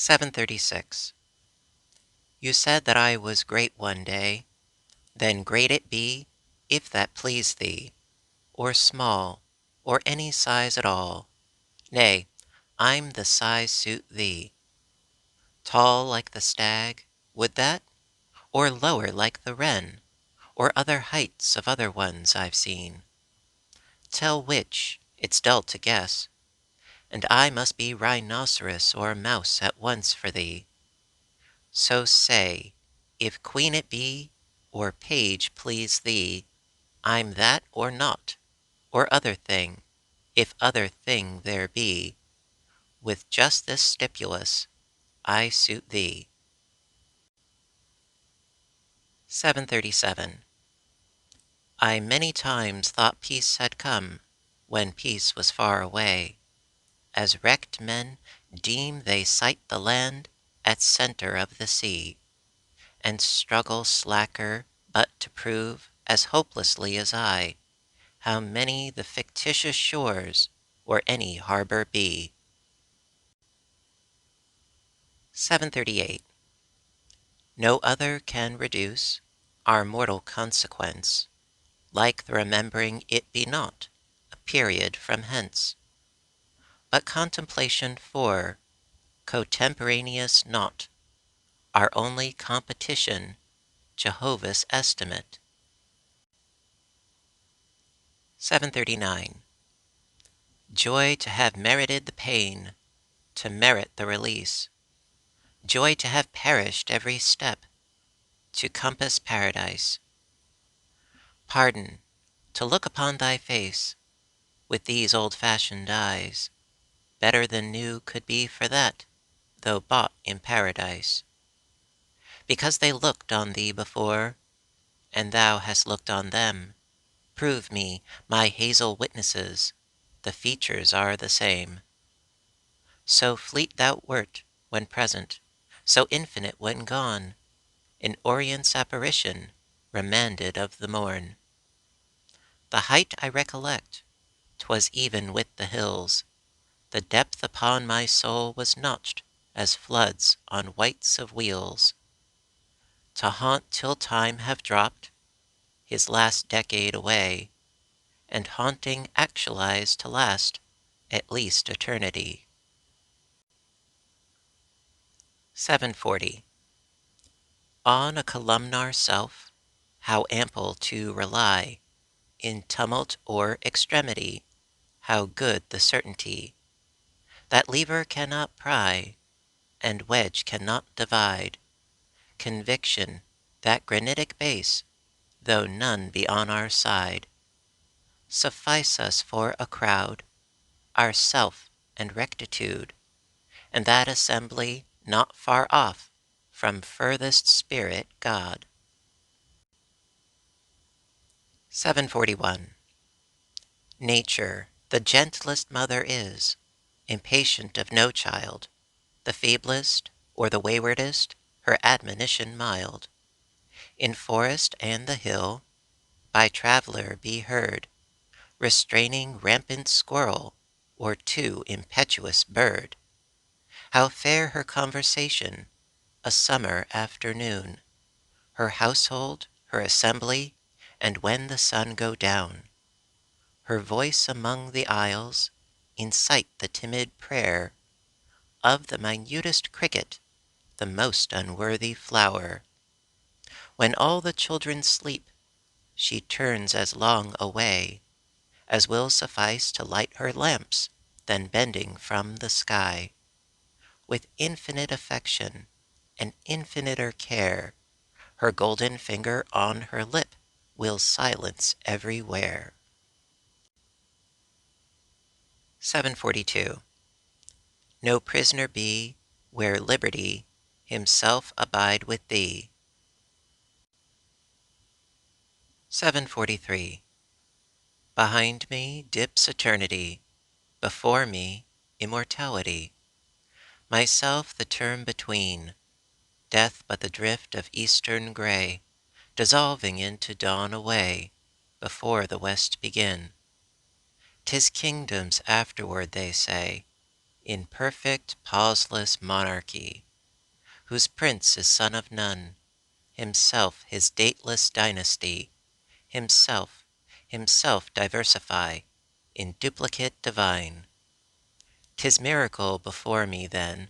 736. You said that I was great one day, then great it be, if that please thee, or small, or any size at all. Nay, I'm the size suit thee. Tall like the stag, would that? Or lower like the wren, or other heights of other ones I've seen? Tell which, it's dull to guess, and I must be rhinoceros or mouse at once for thee. So say, if queen it be, or page please thee, I'm that or not, or other thing, if other thing there be, with just this stipulus, I suit thee. 737. I many times thought peace had come, when peace was far away, as wrecked men deem they sight the land at centre of the sea, and struggle slacker but to prove, as hopelessly as I, how many the fictitious shores or any harbor be. 738. No other can reduce our mortal consequence, like the remembering it be not a period from hence, but contemplation for cotemporaneous naught, our only competition, Jehovah's estimate. 739. Joy to have merited the pain, to merit the release. Joy to have perished every step, to compass paradise. Pardon, to look upon thy face, with these old-fashioned eyes, better than new could be for that, though bought in paradise. Because they looked on thee before, and thou hast looked on them, prove me, my hazel witnesses, the features are the same. So fleet thou wert when present, so infinite when gone, in Orient's apparition, remanded of the morn. The height I recollect, 'twas even with the hills, the depth upon my soul was notched as floods on whites of wheels. To haunt till time have dropped his last decade away, and haunting actualized to last at least eternity. 740. On a columnar self, how ample to rely, in tumult or extremity, how good the certainty, that lever cannot pry, and wedge cannot divide, conviction, that granitic base, though none be on our side, suffice us for a crowd, ourself and rectitude, and that assembly not far off from furthest spirit God. 741. Nature, the gentlest mother is, impatient of no child, the feeblest or the waywardest, her admonition mild. In forest and the hill, by traveller be heard, restraining rampant squirrel, or too impetuous bird. How fair her conversation, a summer afternoon, her household, her assembly, and when the sun go down. Her voice among the isles, incite the timid prayer of the minutest cricket, the most unworthy flower. When all the children sleep, she turns as long away as will suffice to light her lamps, then bending from the sky, with infinite affection and infiniter care, her golden finger on her lip will silence everywhere. 742. No prisoner be, where liberty himself abide with thee. 743. Behind me dips eternity, before me immortality. Myself the term between, death but the drift of eastern grey, dissolving into dawn away, before the west begin. 'Tis kingdoms afterward, they say, in perfect pauseless monarchy, whose prince is son of none, himself his dateless dynasty, himself diversify in duplicate divine. 'Tis miracle before me then,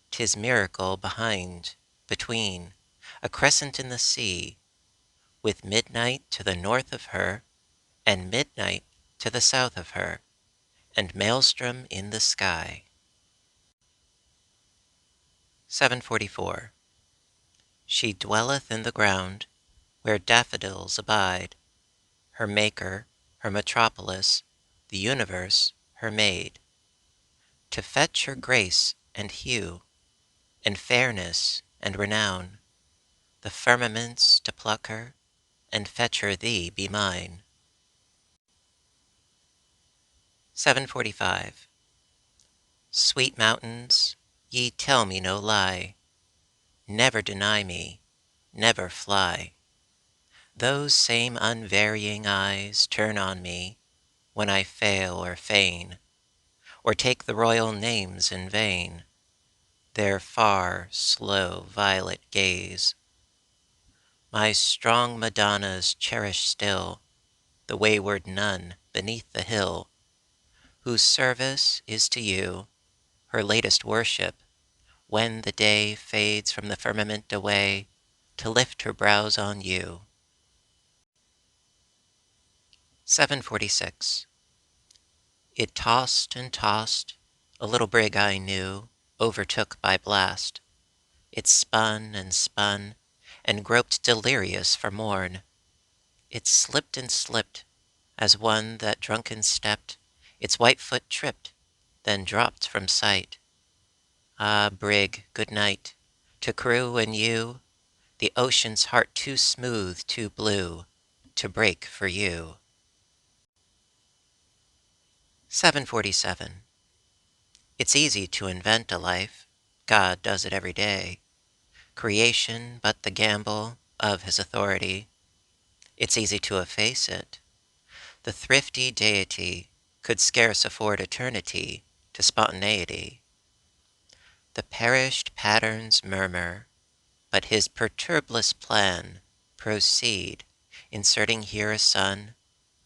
'tis miracle behind, between, a crescent in the sea, with midnight to the north of her, and midnight to the south of her, and maelstrom in the sky. 744. She dwelleth in the ground, where daffodils abide, her maker, her metropolis, the universe, her maid, to fetch her grace and hue, and fairness and renown, the firmaments to pluck her, and fetch her thee be mine. 745. Sweet mountains, ye tell me no lie, never deny me, never fly. Those same unvarying eyes turn on me when I fail or feign, or take the royal names in vain, their far, slow, violet gaze. My strong Madonnas cherish still the wayward nun beneath the hill, whose service is to you her latest worship, when the day fades from the firmament away to lift her brows on you. 746. It tossed and tossed, a little brig I knew, overtook by blast. It spun and groped delirious for morn. It slipped and slipped, as one that drunken stepped, its white foot tripped, then dropped from sight. Ah, brig, good night, to crew and you, the ocean's heart too smooth, too blue, to break for you. 747. It's easy to invent a life, God does it every day. Creation but the gamble of his authority. It's easy to efface it. The thrifty deity could scarce afford eternity to spontaneity. The perished patterns murmur, but his perturbless plan proceed, inserting here a son,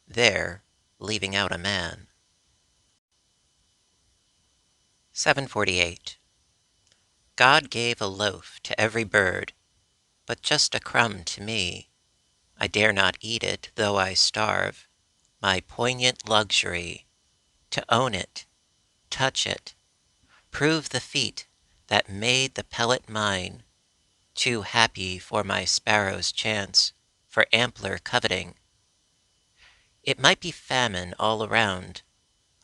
there leaving out a man. 748. God gave a loaf to every bird, but just a crumb to me. I dare not eat it, though I starve. My poignant luxury, to own it, touch it, prove the feat that made the pellet mine, too happy for my sparrow's chance, for ampler coveting. It might be famine all around,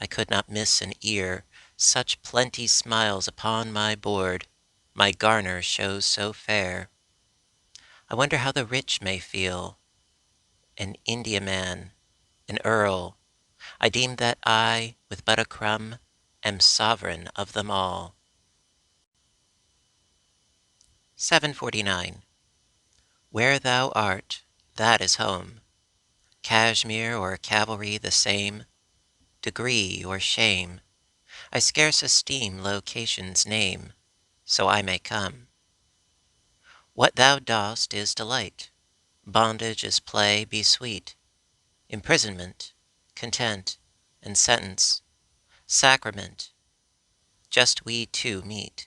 I could not miss an ear, such plenty smiles upon my board, my garner shows so fair. I wonder how the rich may feel, an Indiaman, an earl. I deem that I, with but a crumb, am sovereign of them all. 749. Where thou art, that is home. Cashmere or cavalry the same, degree or shame, I scarce esteem location's name, so I may come. What thou dost is delight, bondage is play, be sweet, imprisonment, content, and sentence, sacrament, just we two meet.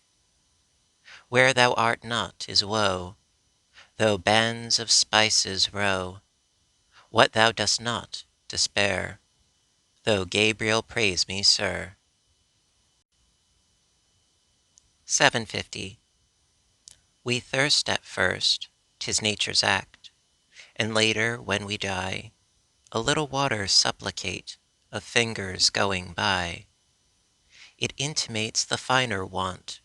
Where thou art not is woe, though bands of spices row. What thou dost not, despair, though Gabriel praise me, sir. 750. We thirst at first, 'tis nature's act, and later, when we die, a little water supplicate of fingers going by. It intimates the finer want,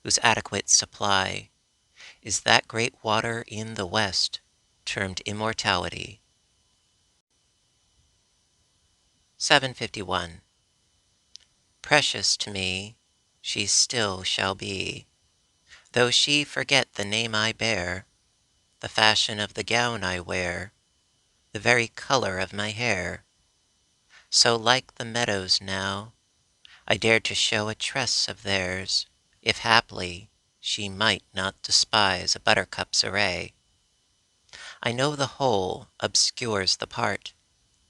whose adequate supply is that great water in the west, termed immortality. 751. Precious to me she still shall be, though she forget the name I bear, the fashion of the gown I wear, the very color of my hair. So like the meadows now, I dared to show a tress of theirs, if haply she might not despise a buttercup's array. I know the whole obscures the part,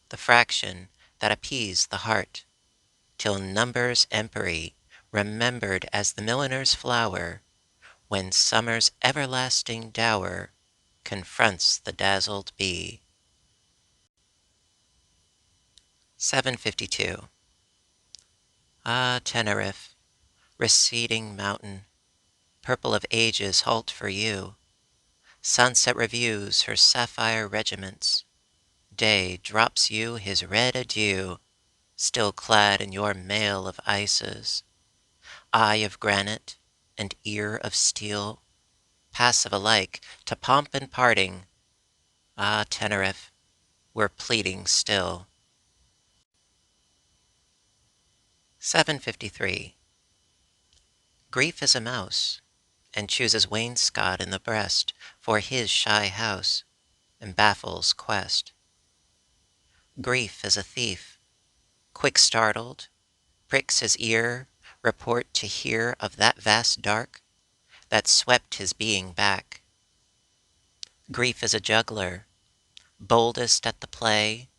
the fraction that appeased the heart, till number's empery, remembered as the milliner's flower, when summer's everlasting dower confronts the dazzled bee. 752. Ah, Tenerife, receding mountain, purple of ages halt for you. Sunset reviews her sapphire regiments. Day drops you his red adieu, still clad in your mail of ices. Eye of granite and ear of steel, passive alike to pomp and parting. Ah, Tenerife, we're pleading still. 753. Grief is a mouse, and chooses wainscot in the breast for his shy house, and baffles quest. Grief is a thief, quick startled, pricks his ear, report to hear of that vast dark that swept his being back. Grief is a juggler, boldest at the play,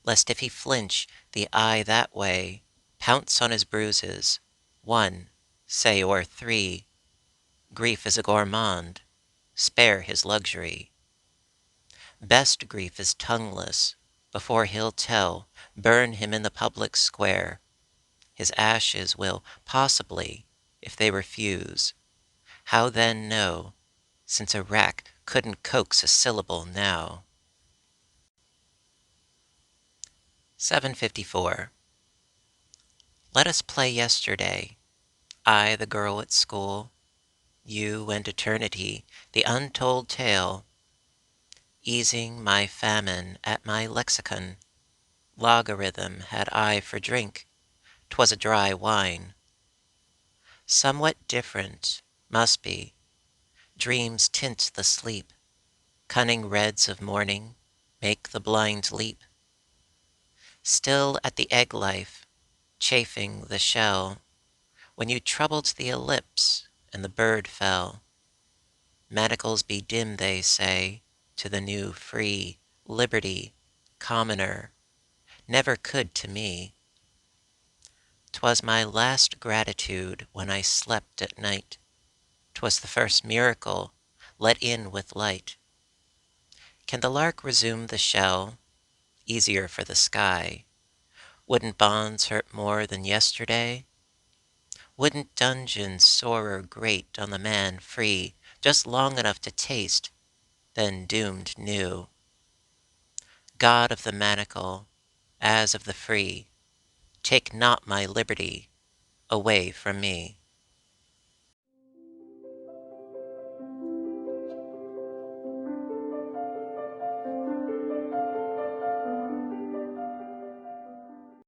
lest if he flinch the eye that way, pounce on his bruises, one, say, or three. Grief is a gourmand, spare his luxury. Best grief is tongueless, before he'll tell, burn him in the public square. His ashes will, possibly, if they refuse, how then know, since a rack couldn't coax a syllable now. 754. Let us play yesterday, I the girl at school, you and eternity, the untold tale, easing my famine at my lexicon. Logarithm had I for drink, 'twas a dry wine. Somewhat different, must be, dreams tint the sleep, cunning reds of morning make the blind leap. Still at the egg life, chafing the shell, when you troubled the ellipse and the bird fell. Manacles be dim, they say, to the new free liberty, commoner, never could to me. 'Twas my last gratitude when I slept at night. 'Twas the first miracle let in with light. Can the lark resume the shell? Easier for the sky. Wouldn't bonds hurt more than yesterday? Wouldn't dungeons sorer grate on the man free just long enough to taste, then doomed new? God of the manacle, as of the free, take not my liberty away from me.